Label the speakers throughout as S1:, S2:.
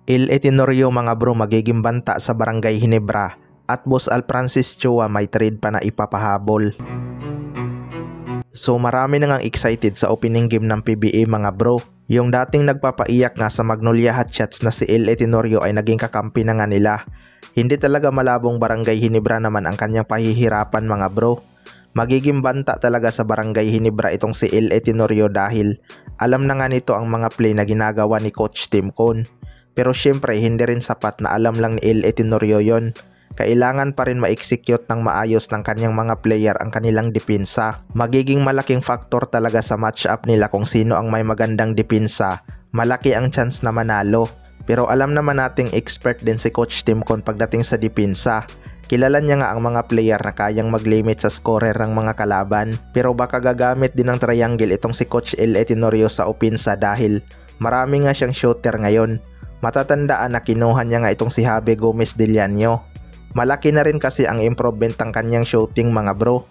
S1: Il Tenorio mga bro magiging banta sa Barangay Ginebra at Boss Al Francis Chua may trade pa na ipapahabol. So marami na ngang excited sa opening game ng PBA mga bro. Yung dating nagpapaiyak nga sa Magnolia Hotshots na si Il Tenorio ay naging kakampi na nga nila. Hindi talaga malabong Barangay Ginebra naman ang kanyang pahihirapan mga bro. Magiging banta talaga sa Barangay Ginebra itong si Il Tenorio dahil alam na nga nito ang mga play na ginagawa ni Coach Tim Cone. Pero syempre hindi rin sapat na alam lang ni Il Tenorio yon. Kailangan pa rin ma-execute ng maayos ng kanyang mga player ang kanilang depensa. Magiging malaking factor talaga sa matchup nila kung sino ang may magandang depensa. Malaki ang chance na manalo. Pero alam naman nating expert din si Coach Tim Cone pagdating sa depensa. Kilala niya nga ang mga player na kayang mag-limit sa scorer ng mga kalaban. Pero baka gagamit din ng triangle itong si Coach Il Tenorio sa opensa dahil marami nga siyang shooter ngayon. Matatandaan na kinuha niya nga itong si Javi Gomez Diliano. Malaki na rin kasi ang improvement ng kanyang shooting mga bro.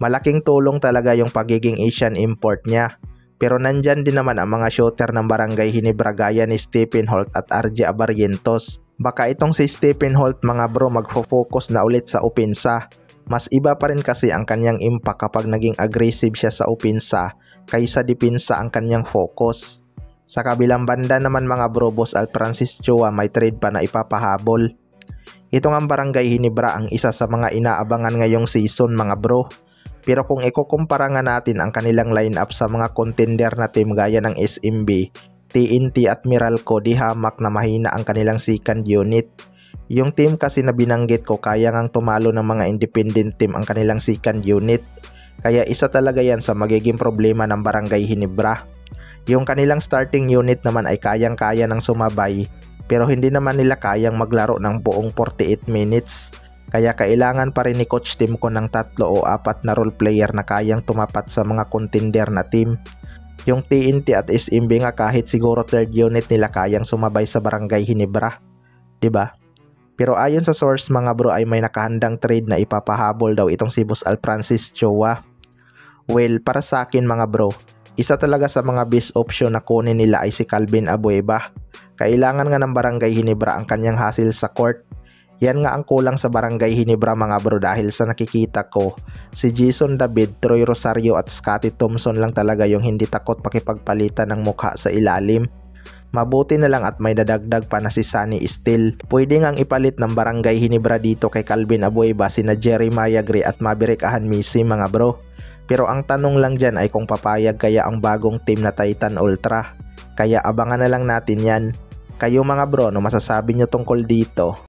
S1: Malaking tulong talaga yung pagiging Asian import niya. Pero nandyan din naman ang mga shooter ng Barangay Ginebra gaya ni Stephen Holt at RJ Abarrientos. Baka itong si Stephen Holt mga bro magfo-focus na ulit sa opensa. Mas iba pa rin kasi ang kanyang impact kapag naging aggressive siya sa opensa kaysa depensa ang kanyang focus. Sa kabilang banda naman mga bro, Boss Al Francis Chua may trade pa na ipapahabol. Ito nga Barangay Ginebra ang isa sa mga inaabangan ngayong season mga bro. Pero kung ikukumpara nga natin ang kanilang lineup sa mga contender na team gaya ng SMB, TNT at Meralco, di hamak na mahina ang kanilang second unit. Yung team kasi na binanggit ko kaya ngang tumalo ng mga independent team ang kanilang second unit. Kaya isa talaga yan sa magiging problema ng Barangay Ginebra. Yung kanilang starting unit naman ay kayang-kaya ng sumabay pero hindi naman nila kayang maglaro ng buong 48 minutes. Kaya kailangan pa rin ni Coach Tim Cone ng 3 o 4 na role player na kayang tumapat sa mga contender na team. Yung TNT at SMB nga kahit siguro third unit nila kayang sumabay sa Barangay Ginebra. 'Di ba? Pero ayon sa source mga bro ay may nakahandang trade na ipapahabol daw itong si Boss Al Francis Chua. Well, para sa akin mga bro, isa talaga sa mga best option na kunin nila ay si Calvin Abueva. Kailangan nga ng Barangay Ginebra ang kanyang hasil sa court. Yan nga ang kulang sa Barangay Ginebra mga bro dahil sa nakikita ko, si Jason David, Troy Rosario at Scottie Thompson lang talaga yung hindi takot makipagpalitan ng mukha sa ilalim. Mabuti na lang at may dadagdag pa na si Sunny Steele. Pwede ngang ipalit ng Barangay Ginebra dito kay Calvin Abueva sina Jeremiah Gray at Maverick Ahanmisi mga bro. Pero ang tanong lang dyan ay kung papayag kaya ang bagong team na Titan Ultra. Kaya abangan na lang natin yan. Kayo mga bro, ano masasabi nyo tungkol dito?